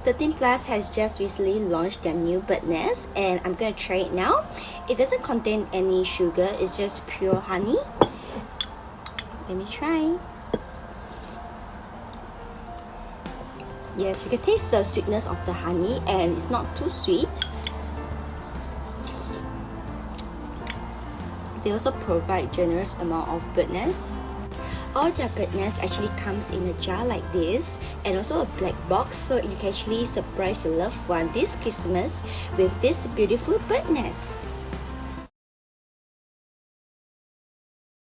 13 Plus has just recently launched their new bird nest, and I'm gonna try it now. It doesn't contain any sugar, it's just pure honey. Let me try. Yes, you can taste the sweetness of the honey, and it's not too sweet. They also provide generous amount of bird nest. All their bird nest actually comes in a jar like this, and also a black box, so you can actually surprise your loved one this Christmas with this beautiful bird nest.